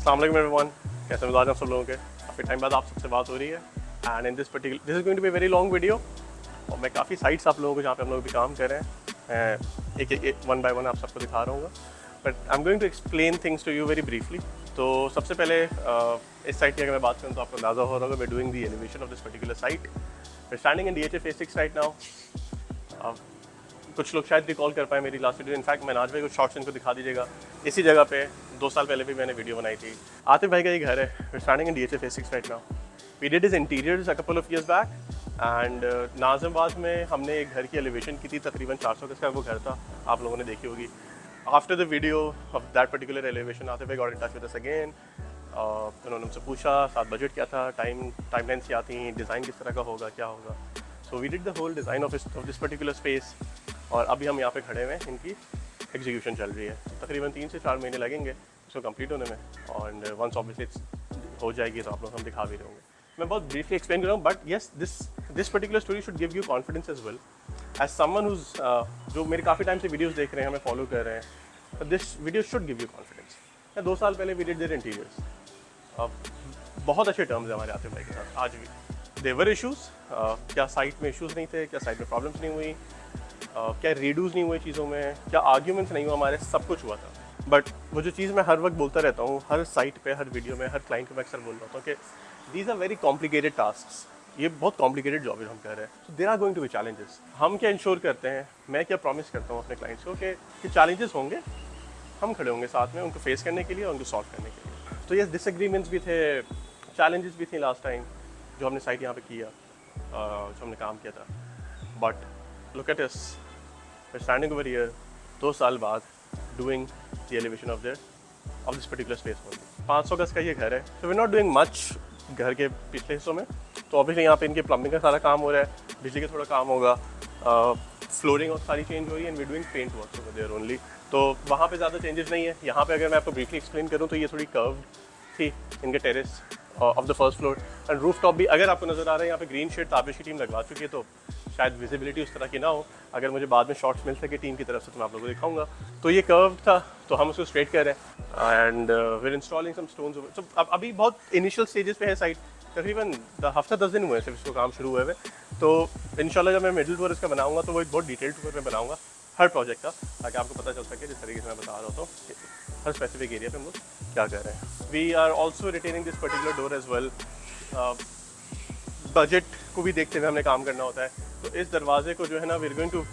अस्सलाम वालेकुम एवरीवन, कैसे मिजाज आप सब लोगों के। काफ़ी टाइम बाद आप सबसे बात हो रही है and in this is going to be very long video. और मैं काफ़ी साइट्स आप लोगों को जहाँ पे हम लोग भी काम कर रहे हैं एक वन बाय वन आप सबको दिखा रहा हूँ, but I am going to explain things to you very briefly. तो सबसे पहले इस साइट की अगर मैं बात करूँ तो आपको अंदाज़ा हो रहा होगा, we doing the elevation of this particular site. We standing in DHA Phase 6 right now. कुछ लोग शायद रिकॉल कर पाए मेरी लास्ट वीडियो, इनफैक्ट मैं आज भाई कुछ शॉर्ट्स इनको दिखा दीजिएगा। इसी जगह पे 2 साल पहले भी मैंने वीडियो बनाई थी। आतिफ भाई का ये घर है। We standing in DHA Phase 6 right now. We did his interiors a couple of years back and Nazimabad में हमने एक घर की एलिवेशन की थी, तकरीबन 400 गज का वो घर था, आप लोगों ने देखी होगी। After the video of that particular elevation Atif भाई got in touch with us again. उन्होंने मुझसे पूछा साथ बजट क्या था, टाइमलाइंस क्या थी, डिज़ाइन किस तरह का होगा, क्या होगा। So we did the whole design of this particular space और अभी हम यहाँ पे खड़े हुए हैं। इनकी एग्जीक्यूशन चल रही है, तकरीबन 3 से 4 महीने लगेंगे इसको कंप्लीट होने में। और वंस ऑब्वियसली हो जाएगी तो आप लोग हम दिखा भी रहे होंगे। मैं बहुत ब्रीफली एक्सप्लेन कर रहा हूँ, but yes this particular story should give you confidence as well as someone who's जो मेरे काफ़ी टाइम से वीडियोज़ देख रहे हैं, हमें फॉलो कर रहे हैं। This video should give you confidence. 2 साल पहले वी डिड देयर इंटीरियर्स। बहुत अच्छे टर्म्स हैं हमारे आतिफ भाई के साथ आज भी। देवर इशूज़, क्या साइट में इशूज़ नहीं थे, क्या साइट में प्रॉब्लम्स नहीं हुई, क्या रीडूज़ नहीं हुए चीज़ों में, क्या आर्ग्यूमेंट्स नहीं हुआ, हमारे सब कुछ हुआ था। बट वो जो चीज़ मैं हर वक्त बोलता रहता हूँ, हर साइट पे, हर वीडियो में, हर क्लाइंट को मैं अक्सर बोल रहा हूँ कि these are very complicated tasks. ये बहुत कॉम्प्लिकेटेड जॉब है हम कर रहे हैं। So there are going to be challenges. हम क्या इंश्योर करते हैं, मैं क्या प्रॉमिस करता हूँ अपने क्लाइंट्स को कि चैलेंजेस होंगे, हम खड़े होंगे साथ में उनको फेस करने के लिए और उनको सॉल्व करने के लिए। तो ये डिसएग्रीमेंट्स भी थे, चैलेंजेस भी थे लास्ट टाइम जो हमने साइट यहाँ पे किया, जो हमने काम किया था। But look at us, we are standing over here 2 साल बाद doing the elevation of this particular space. 500 गज का ये घर है। So we not doing much घर के पिछले हिस्सों में। तो ऑब्वियसली यहाँ पे इनके प्लम्बिंग का सारा काम हो रहा है, बिजली का थोड़ा काम होगा, फ्लोरिंग और सारी चेंज हो रही है and we doing paint work over there only. तो वहाँ पे ज़्यादा चेंजेस नहीं है। यहाँ पे अगर मैं आपको ब्रीफली एक्सप्लेन करूँ तो ये थोड़ी कर्व्ड थी इनके terrace of the first floor and roof top भी अगर आपको नज़र आ रहा है यहाँ पे ग्रीन शेड ताबिश की टीम लगवा चुकी है, तो शायद विजिबिलिटी उस तरह की ना हो। अगर मुझे बाद में शॉट्स मिल सके टीम की तरफ से तो मैं आप लोगों को दिखाऊंगा। तो ये कर्व था तो हम उसको स्ट्रेट कर रहे हैं and we installing some stones. तो अभी बहुत इनिशियल स्टेजेस पे है साइट, तकरीबन हफ्ता 10 दिन हुए सिर्फ इसको काम शुरू हुए हुए। तो इंशाल्लाह जब मैं मिडिल टूर इसका बनाऊंगा तो वो एक बहुत डिटेल्ड टूर में बनाऊंगा हर प्रोजेक्ट का, ताकि आपको पता चल सके जिस तरीके से मैं बता रहा हूँ कि हर स्पेसिफिक एरिया पे हम लोग क्या कर रहे हैं। We are also retaining this particular door as well. Budget को भी देखते हुए हमने काम करना होता है। तो इस दरवाजे को जो है ना, we are going to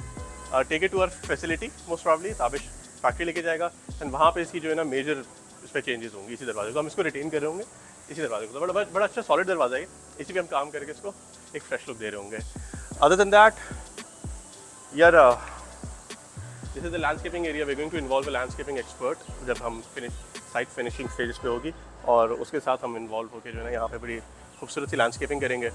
take it to our facility most probably. Tabish factory लेके जाएगा एंड वहाँ पे इसकी जो है ना मेजर इस पर चेंजेस होंगी। इसी दरवाजे को हम इसको रिटेन कर रहे होंगे, इसी दरवाजे को। तो बड़ा अच्छा सॉलिड दरवाजा है, इसी पे हम काम करके इसको एक फ्रेश लुक दे रहे होंगे। अदर देन दैट यार, this is the landscaping area. We going to involve a landscaping expert जब हम साइट फिनिशिंग स्टेज पे होगी, और उसके साथ हम इन्वॉल्व होकर जो है ना यहाँ पे बड़ी खूबसूरत सी लैंडस्केपिंग करेंगे।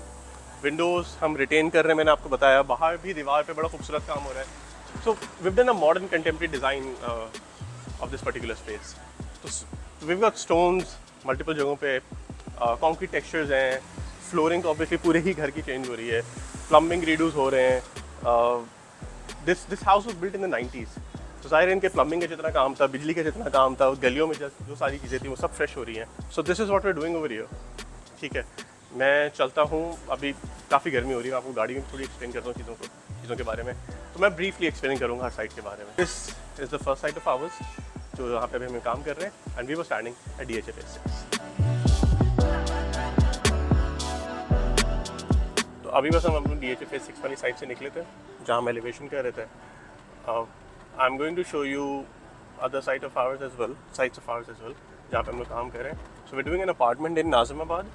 विंडोज़ हम रिटेन कर रहे हैं, मैंने आपको बताया। बाहर भी दीवार पे बड़ा खूबसूरत काम हो रहा है। So we have done a modern contemporary design of this particular space. तो we have got stones multiple जगहों पे, कॉन्क्रीट टेक्सचर्स हैं, फ्लोरिंग तो ऑब्वियसली पूरे ही घर की चेंज हो रही है, प्लम्बिंग रीडूज हो रहे हैं। This house was built in the 90s। तो ज़ाहिर है इनके प्लम्बिंग का जितना काम था, बिजली का जितना काम था, गलियों में जो सारी चीज़ें थी वो सब फ्रेश हो रही हैं। So this is what we are doing over here. ठीक है, मैं चलता हूँ, अभी काफ़ी गर्मी हो रही है, आपको गाड़ी में थोड़ी एक्सप्लेन करता हूँ चीज़ों के बारे में। तो मैं ब्रीफली एक्सप्लेन करूँगा हर साइट के बारे में। This is the first site of ours जो यहाँ पे अभी हम काम कर रहे हैं and we were standing at DHA Phase 6। तो अभी बस हम अपनी DHA Phase 6 वाली साइट से निकले थे जहाँ हम एलिवेशन कर रहे थे। I am going to show you other sites of ours as well जहाँ पे हम लोग काम कर रहे हैं। So we doing an apartment in Nazimabad.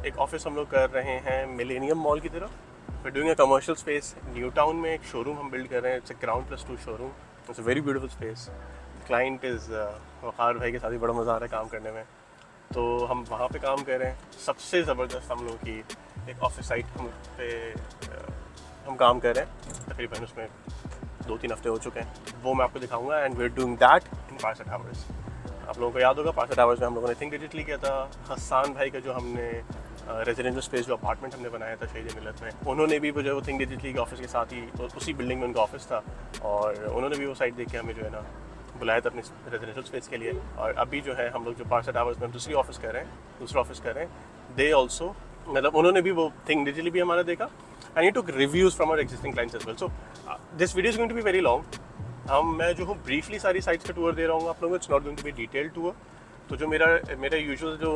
एक ऑफिस हम लोग कर रहे हैं मिलेनियम मॉल की तरफ। We doing a commercial space new town में। एक शोरूम हम बिल्ड कर रहे हैं, it's a ground plus 2 showroom. It's a very beautiful space. Client is Waqar भाई के साथ ही बड़ा मज़ा आ रहा है काम करने में। तो हम वहाँ पे काम कर रहे हैं। सबसे ज़बरदस्त हम लोग की एक ऑफिस साइट हम काम कर रहे हैं, तकरीबन उसमें 2-3 हफ्ते हो चुके हैं। वो मैं आपको दिखाऊंगा and we are doing that in Parsa towers. आप लोगों को याद होगा पारसा टावर्स में हम लोगों ने थिंक डिजिटली किया था। हसन भाई का जो हमने रेजिडेंशियल स्पेस जो अपार्टमेंट हमने बनाया था शहीद मिलत में, उन्होंने भी जो थिंक डिजिटली के ऑफिस के साथ ही उसी बिल्डिंग में उनका ऑफिस था, और उन्होंने भी वो साइट देख के हमें जो है ना बुलाया था अपने रेजिडेंशियल स्पेस के लिए। और अभी जो है हम लोग जो पार्सा टावर्स में दूसरा ऑफिस कर रहे हैं, दे ऑल्सो मतलब उन्होंने भी वो थिंग डिजिटली भी हमारा देखा, and you took reviews from our existing clients as well. So this video is going to be very long. मैं जो हूँ ब्रीफली सारी साइट्स का टूर दे रहा हूँ आप लोगों को, it's not going to be detailed tour. तो जो मेरा यूजुअल जो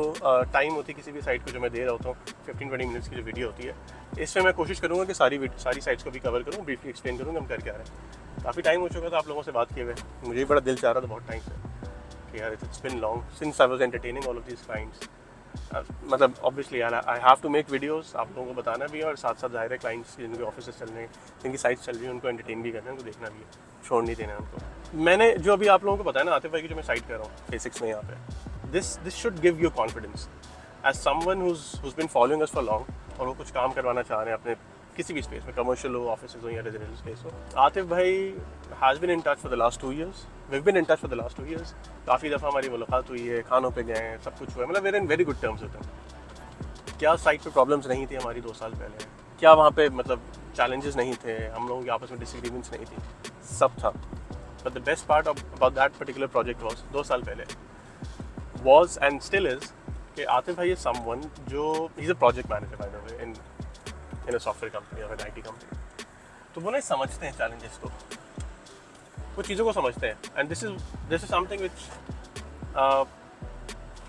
टाइम होती है किसी भी साइट को जो मैं दे रहा होता हूँ 15-20 मिनट्स की जो वीडियो होती है, इसमें मैं कोशिश करूँगा कि सारी साइट्स को भी कवर करूँ, ब्रीफली एक्सप्लेन करूँगा हम कर क्या रहे हैं। काफ़ी टाइम हो चुका था आप लोगों से बात किए हुए, मुझे भी बड़ा दिल चाह रहा था बहुत टाइम से कि यार it's been long since I was entertaining all of these clients. मतलब obviously I have to make videos, आप लोगों को बताना भी है, और साथ साथ ज़ाहिर है क्लाइंट्स जिनके ऑफिस चल रहे हैं, जिनकी साइट्स चल रही है, उनको एंटरटेन भी करना है, उनको देखना भी है, छोड़ नहीं देना है उनको। मैंने जो अभी आप लोगों को बताया ना आतिफ भाई की जो मैं साइट कर रहा हूँ बेसिक्स में यहाँ पे, this should give you confidence as someone who's been following us for long, और वो कुछ काम करवाना चाह रहे हैं अपने किसी भी स्पेस में, कमर्शियल हो, ऑफिस हो या रेजिडेंशियल स्पेस हो। आतिफ भाई has been in touch for the last 2 years, we been in touch for the last 2 years। काफ़ी दफ़ा हमारी मुलाकात हुई है, खानों पे गए हैं, सब कुछ हुआ है, मतलब we're in very good terms होते हैं। क्या साइट पे प्रॉब्लम्स नहीं थी हमारी 2 साल पहले? क्या वहाँ पे मतलब चैलेंजेस नहीं थे? हम लोगों के आपस में डिसएग्रीमेंट्स नहीं थी? सब था। But the best part about that particular project was 2 साल पहले वॉज एंड स्टिल इज़ कि आतिफ भाई इज समवन जो he is a project manager by the way in a software company और IT कंपनी। तो वो नहीं समझते हैं चैलेंजेस को, वो चीज़ों को समझते हैं, and this is something which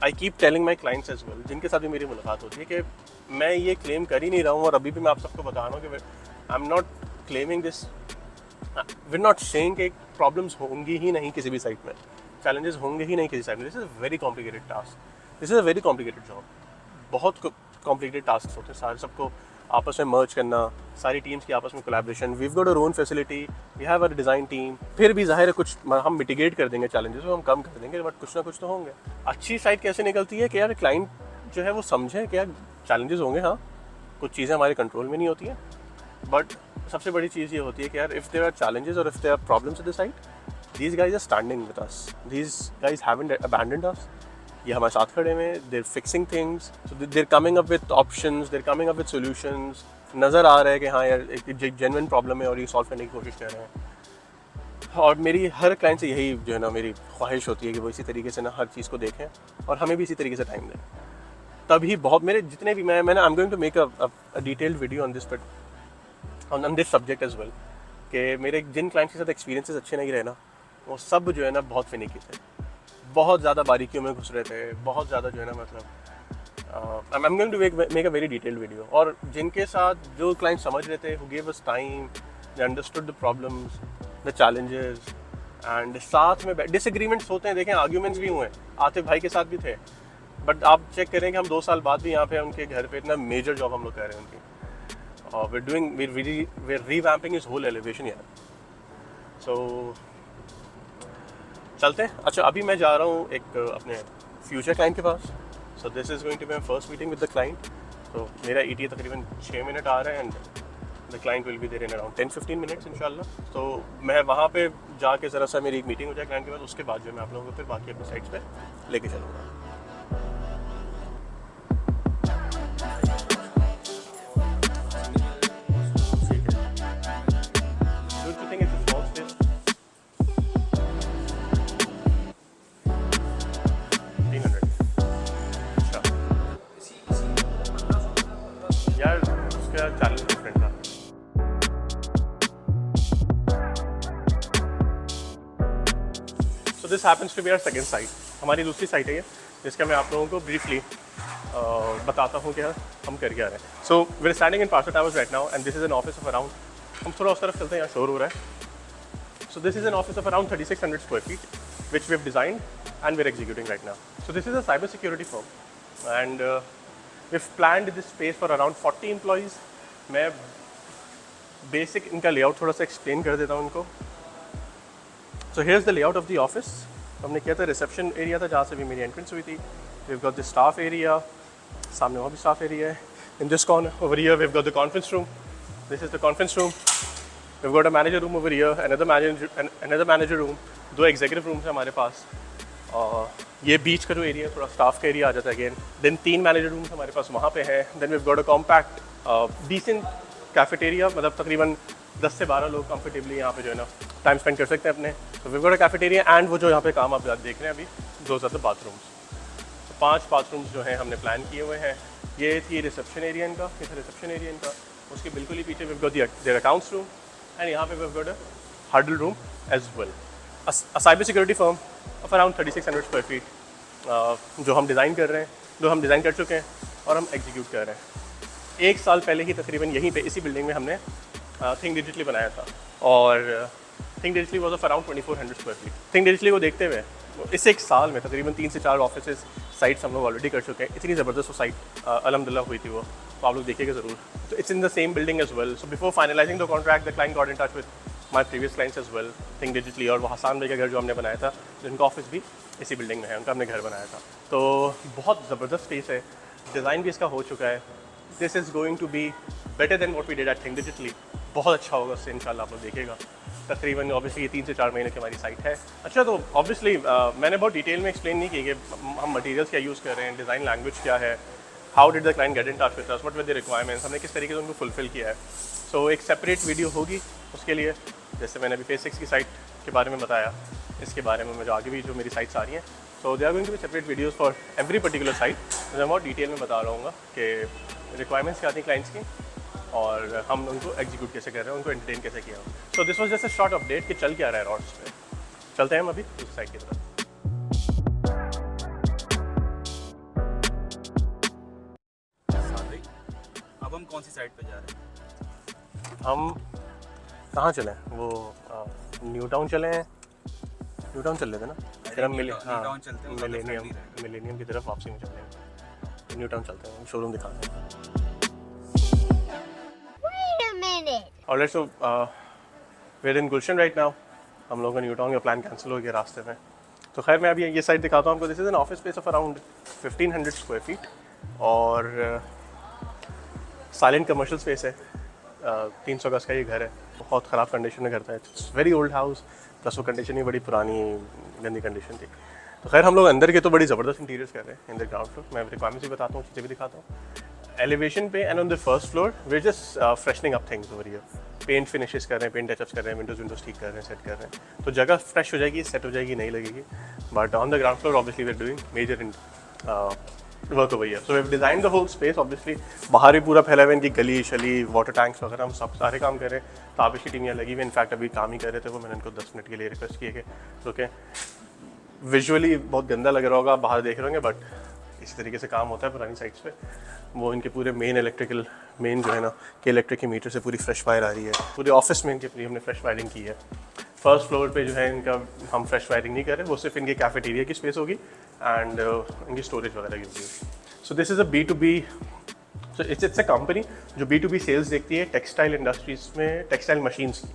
I keep telling my clients as well, जिनके साथ भी मेरी मुलाकात होती है, कि मैं ये क्लेम कर ही नहीं रहा हूँ, और अभी भी मैं आप सबको बता रहा हूँ कि I am not claiming this, we not saying कि प्रॉब्लम्स होंगी ही नहीं किसी भी साइट में, चैलेंजेस होंगे ही नहीं किसी साइट में। This is a very complicated task, this is a very complicated job, बहुत कॉम्प्लिकेटेड टास्क होते हैं सारे, सबको आपस में मर्ज करना, सारी टीम्स की आपस में collaboration. We have got our own facility, we have our design team, फिर भी ज़ाहिर है कुछ हम मिटिगेट कर देंगे चैलेंजेस को, हम कम कर देंगे, बट कुछ ना कुछ तो होंगे। अच्छी साइट कैसे निकलती है कि यार क्लाइंट जो है वो समझे कि यार चैलेंजेस होंगे, हाँ कुछ चीज़ें हमारे कंट्रोल में नहीं होती हैं, बट सबसे बड़ी चीज़ ये होती है कि यार इफ़ देयर आर चैलेंजेस और if there are problems with the site, these guys are standing with us, these guys haven't abandoned us, ये हमारे साथ खड़े हुए, they're fixing things, so they're coming up with options, they're coming up with solutions. नज़र आ रहा है कि हाँ यार एक जेन्युइन प्रॉब्लम है और ये सॉल्व करने की कोशिश कर रहे हैं। और मेरी हर क्लाइंट से यही जो है ना मेरी ख्वाहिश होती है कि वो इसी तरीके से ना हर चीज़ को देखें और हमें भी इसी तरीके से टाइम दें। तभी बहुत मेरे जितने भी मैंने I am going to make a detailed video on this on this subject as well, कि मेरे जिन क्लाइंट्स के साथ एक्सपीरियंसेस अच्छे नहीं रहे ना, वो सब जो है ना बहुत फिनिकी थे, बहुत ज़्यादा बारीकियों में घुस रहे थे, बहुत ज़्यादा जो है ना मतलब I am going to make a very detailed video. और जिनके साथ जो क्लाइंट समझ रहे थे, who give us time, they understood the problems, the challenges, and साथ में डिसएग्रीमेंट्स होते हैं, देखें आर्ग्यूमेंट्स भी हुए हैं, आतिफ भाई के साथ भी थे, बट आप चेक करें कि हम 2 साल बाद भी यहाँ पे उनके घर पे इतना मेजर जॉब हम लोग कर रहे हैं उनकी, और we're revamping his whole elevation यार। सो चलते हैं। अच्छा अभी मैं जा रहा हूँ एक अपने फ्यूचर क्लाइंट के पास, so this is going to be my first meeting with the client. तो मेरा ETA तकरीबन 6 मिनट आ रहा है, and the client will be there in around 10-15 minutes इंशाल्लाह। तो मैं वहाँ पे जाके ज़रा सा मेरी एक मीटिंग हो जाए क्लाइंट के पास, उसके बाद जो मैं आप लोगों को फिर बाकी अपनी साइट्स पे लेके चलूँगा। यार उसका चैलेंज डिफरेंट था। So this happens to be our second site, हमारी दूसरी साइट है ये, जिसका मैं आप लोगों को ब्रीफली बताता हूँ कि हम कर क्या रहे हैं। So we are standing in Parsa towers right now, and this is an office of around, हम थोड़ा उस तरफ चलते हैं, यहाँ शोर हो रहा है। सो this is an office of around 3600 square feet which we have designed and we are executing right now. So this is a cyber security firm, and we've planned this space for around 40 employees. मैं basic इनका layout थोड़ा सा explain कर देता हूँ उनको। So here's the layout of the office. हमने किया था reception area था जहाँ से भी मेरी entrance हुई थी। We've got the staff area, सामने वहाँ भी staff area है। In this corner over here we've got the conference room. This is the conference room. We've got a manager room over here, another manager room, 2 executive rooms हैं हमारे पास, और ये बीच का जो एरिया है थोड़ा स्टाफ का एरिया आ जाता है अगेन। देन 3 मैनेजर रूम्स हमारे पास वहाँ पे हैं। Then we got a compact decent cafeteria, मतलब तकरीबन 10 से 12 लोग कंफर्टेबली यहाँ पे जो है ना टाइम स्पेंड कर सकते हैं अपने। तो we got a cafeteria and वो जो यहाँ पे काम आप देख रहे हैं अभी, दोज आर द बाथरूम्स। तो 5 बाथरूम्स जो हैं हमने प्लान किए हुए हैं। ये थी रिसेप्शन एरिया इनका, ये था रिसेप्शन एरिया इनका। उसके बिल्कुल ही पीछे we got their accounts room and यहाँ पे we got a huddle room as well. A cyber security firm of around 3600 square feet जो हम डिज़ाइन कर रहे हैं, जो हम डिज़ाइन कर चुके हैं और हम एग्जीक्यूट कर रहे हैं। 1 साल पहले ही तकरीबन यहीं पे इसी बिल्डिंग में हमने थिंक डिजिटली बनाया था और think digitally was of around 2400 square feet. Think digitally को देखते हुए इस 1 साल में तकरीबन 3 से 4 ऑफिस साइट्स हम लोग ऑलरेडी कर चुके हैं। इतनी ज़बरदस्त वो साइट अल्हम्दुलिल्लाह हुई थी वो, तो आप लोग देखिएगा ज़रूर। तो it's in the same building as well. So before finalising the contract the client got in touch with my previous clients as well think digitally. और वो हसान भाई का घर जो हमने बनाया था, जिनका ऑफिस भी इसी बिल्डिंग में है, उनका हमने घर बनाया था। तो बहुत ज़बरदस्त स्पेस है, डिज़ाइन भी इसका हो चुका है। This is going to be better than what we did at think digitally. बहुत अच्छा होगा उससे इंशाल्लाह, आप लोग देखिएगा। तकरीबन ऑब्वियसली ये 3 से 4 महीने की हमारी साइट है। अच्छा, तो ऑब्वियसली मैंने बहुत डिटेल में एक्सप्लेन नहीं की कि हम मटेरियल्स क्या यूज़ कर रहे हैं, डिज़ाइन लैंग्वेज क्या है, how did the client get in touch with us, what were the requirements, हमने किस तरीके से उनको फुलफिल किया है। सो एक सेपरेट वीडियो होगी उसके लिए, जैसे मैंने अभी फेज 6 की साइट के बारे में बताया, इसके बारे में मुझे आगे भी जो मेरी साइट्स आ रही हैं, so they are going to be separate videos for every particular site. मैं बहुत डिटेल में बता रहा हूँ कि रिक्वायरमेंट्स क्या थी क्लाइंट्स की और हम उनको एग्जीक्यूट कैसे कर रहे हैं, उनको एंटरटेन कैसे किया। So this was just a short update कि चल क्या रहा है रॉड्स पे। चलते हैं हम अभी उस साइड की तरफ। अब हम कौन सी साइड पे जा रहे हैं? हम कहाँ चलें? वो न्यू टाउन चले हैं, न्यू टाउन चल रहे थे ना, फिर हम मिलेनियम की तरफ वापसी में चलते हैं। न्यू टाउन चलते हैं, शोरूम दिखाते हैं। Alright, so we are in Gulshan right now. हम लोगों का न्यू टाउन का प्लान कैंसिल हो गया रास्ते में। तो खैर मैं अभी ये साइड दिखाता हूँ आपको। This is an office space of around 1500 square feet और साइलेंट कमर्शियल स्पेस है। 300 गज का ये घर है, बहुत ख़राब कंडीशन में घर था। It's very old house, plus वो कंडीशन ही बड़ी पुरानी गंदी कंडीशन थी। तो खैर हम लोग अंदर के तो बड़ी ज़बरदस्त इंटीरियर्स कर रहे हैं इन द ग्राउंड फ्लोर। मैं रिक्वायरमेंट्स भी बताता हूँ, चीज़ें भी दिखाता हूँ। एलिवेशन पे and on the first floor we are just freshening up things over here. Paint finishes कर रहे हैं, पेंट टचअप्स कर रहे हैं, विंडोज़ ठीक कर रहे हैं, सेट कर रहे हैं। तो जगह फ्रेश हो जाएगी, सेट हो जाएगी, नहीं लगेगी। But on the ground floor obviously we are doing major in work over here. So we have designed the whole space. Obviously बाहर भी पूरा फैला हुआ है, इनकी गली शली, वाटर टैंक्स वगैरह, हम सब सारे काम कर रहे हैं। ताबिश की टीम यहाँ लगी हुई, इनफैक्ट अभी काम ही कर रहे थे वो। मैंने उनको 10 मिनट के लिए रिक्वेस्ट किए कि रुके। विजुअली बहुत गंदा लग रहा होगा, आप बाहर देख रहे होंगे, बट इसी तरीके से काम होता है पुरानी साइट्स पे। वो इनके पूरे मेन जो है ना कि इलेक्ट्रिक के मीटर से पूरी फ्रेश वायर आ रही है। पूरे ऑफिस में इनके पूरी हमने फ्रेश वायरिंग की है। फर्स्ट फ्लोर पे जो है इनका हम फ्रेश वायरिंग नहीं कर रहे, वो सिर्फ इनके कैफेटेरिया की स्पेस होगी एंड इनकी स्टोरेज वगैरह की होगी। सो this is a B2B, so it's a company जो B2B सेल्स देखती है टेक्सटाइल इंडस्ट्रीज़ में, टेक्सटाइल मशीन्स की।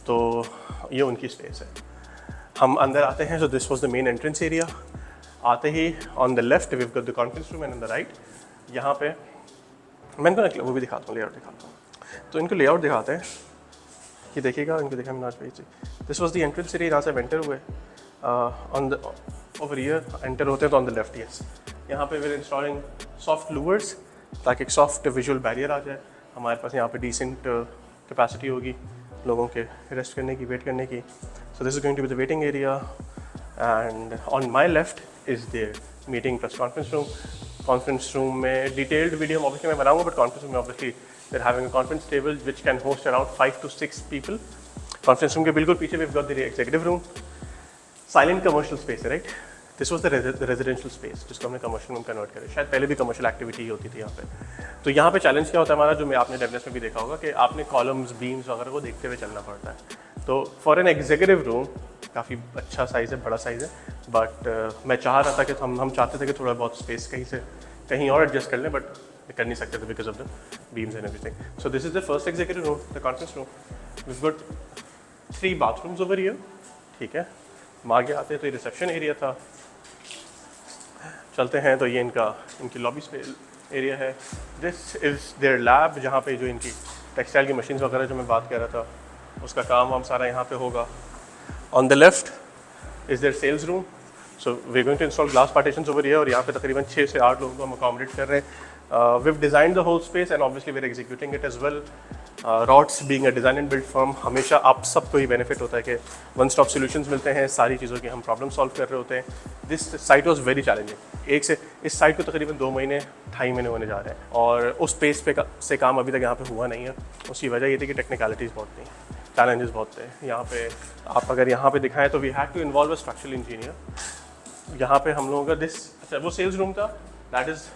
तो ये उनकी स्पेस है। हम अंदर आते हैं। So this was the main entrance area. आते ही on the left we have got the conference room and on the right यहाँ पे मैं इनको वो भी दिखाता हूँ, लेआउट दिखाता हूँ। तो इनको लेआउट दिखाते हैं, ये देखिएगा, इनको देखा मैंने आज page. This was the entrance area, यहाँ से एंटर हुए on the over here. Enter होते हैं तो ऑन द लेफ्ट, यस, यहाँ पे we are installing soft louvres ताकि एक सॉफ्ट विजुअल बैरियर आ जाए। हमारे पास यहाँ पे डिसेंट कैपेसिटी होगी लोगों के रेस्ट करने की, वेट करने की। So this is going to be the waiting area and on my left is the meeting plus conference room. Conference room में डिटेल्ड वीडियो ऑब्वियसली मैं बनाऊंगा, बट कॉन्फ्रेंस रूम में obviously they are having a conference table which can host around 5 to 6 people. Conference room के बिल्कुल पीछे we have got the executive room. Silent commercial space है, right. This was the residential space जिसको हमने commercial room convert करें। शायद पहले भी कमर्शियल एक्टिविटी ही होती थी यहाँ पे। तो यहाँ पे चैलेंज क्या होता है हमारा, जो मैं आपने डेवनेस में भी देखा होगा कि आपने कॉलम्स, बीम्स वगैरह को देखते हुए चलना पड़ता है। तो फॉर एन एग्जीक्यूटिव रूम काफ़ी अच्छा साइज़ है, बड़ा साइज़ है, बट मैं चाह रहा था कि हम चाहते थे कि थोड़ा बहुत स्पेस कहीं और एडजस्ट कर लें, बट कर नहीं सकते थे because of the beams and everything. So this is the first executive room, the conference room. We got 3 bathrooms over here, ठीक है। हम आगे आते हैं तो ये रिसेप्शन एरिया था। चलते हैं तो ये इनकी लॉबी एरिया है। दिस इज़ देयर लैब, जहाँ पे जो इनकी टेक्सटाइल की मशीन्स वगैरह जो मैं बात कर रहा था उसका काम हम सारा यहाँ पे होगा। On the left is their sales room. So we going to install glass partitions over here और यहाँ पे तकरीबन 6 से 8 लोगों को हम अकोमोडेट कर रहे हैं। We have designed the whole space and obviously we are executing it as well. Rods being a design and build firm, हमेशा आप सबको ही बेनिफिट होता है कि वन स्टॉप सॉल्यूशंस मिलते हैं, सारी चीज़ों की हम प्रॉब्लम सॉल्व कर रहे होते हैं. This site was very challenging. इस साइट को तकरीबन 2 महीने 2.5 महीने होने जा रहे हैं और उस स्पेस पे से काम अभी तक यहाँ पे हुआ नहीं है. उसकी वजह ये थी कि टेक्निकलिटीज़ बहुत थी, चैलेंजेस बहुत थे. यहाँ पे आप अगर यहाँ पे दिखाएं तो we had to involve a structural engineer. यहाँ पे हम लोगों का अच्छा वो सेल्स रूम था, that is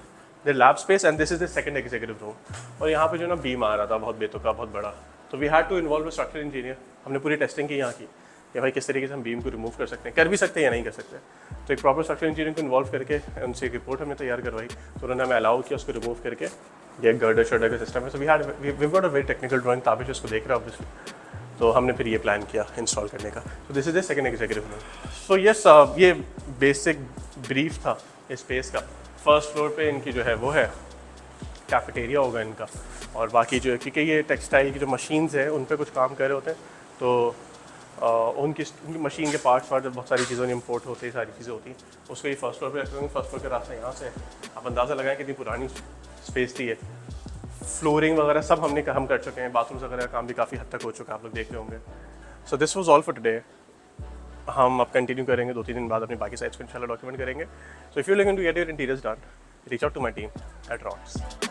the lab space and this is the second executive room. और यहाँ पे जो ना बीम आ रहा था बहुत बेतुका, बहुत बड़ा, तो we had to involve a structural engineer. हमने पूरी टेस्टिंग की यहाँ की कि भाई किस तरीके से हम बीम को रिमूव कर सकते हैं, कर भी सकते हैं या नहीं कर सकते. तो एक प्रॉपर स्ट्रक्चरल इंजीनियर को इन्वॉल्व करके उनसे एक रिपोर्ट हमने तैयार करवाई, तो उन्होंने हमें अलाउ किया उसको रिमूव करके. ये गर्डर शर्डर का सिस्टम है. So we got a very technical drawing. Tabish उसको देख रहा है ऑब्वियसली, तो हमने फिर ये प्लान किया इंस्टॉल करने का. तो this is the second executive room. So yes, ये बेसिक ब्रीफ था इस स्पेस का. फर्स्ट फ्लोर पे इनकी जो है वो है कैफेटेरिया होगा इनका, और बाकी जो है क्योंकि ये टेक्सटाइल की जो मशीन्स हैं उन पे कुछ काम कर रहे होते हैं, तो उनकी मशीन के पार्ट्स बहुत सारी चीज़ों में इम्पोर्ट होते हैं, सारी चीज़ें होती हैं. उसको ये फर्स्ट फ्लोर पे रखते हैं. फर्स्ट फ्लोर का रास्ता यहाँ से, आप अंदाज़ा लगाएं कितनी पुरानी स्पेस थी ये. फ्लोरिंग वगैरह सब हम कर चुके हैं. बाथरूम्स वगैरह का काम भी काफ़ी हद तक हो चुका है, आप लोग देख रहे होंगे. So this was all for today. हम अब कंटिन्यू करेंगे 2-3 दिन बाद अपनी बाकी साइट्स को इंशाल्लाह डॉक्यूमेंट करेंगे. So if you looking to get your interiors done, reach out to my team at Rods.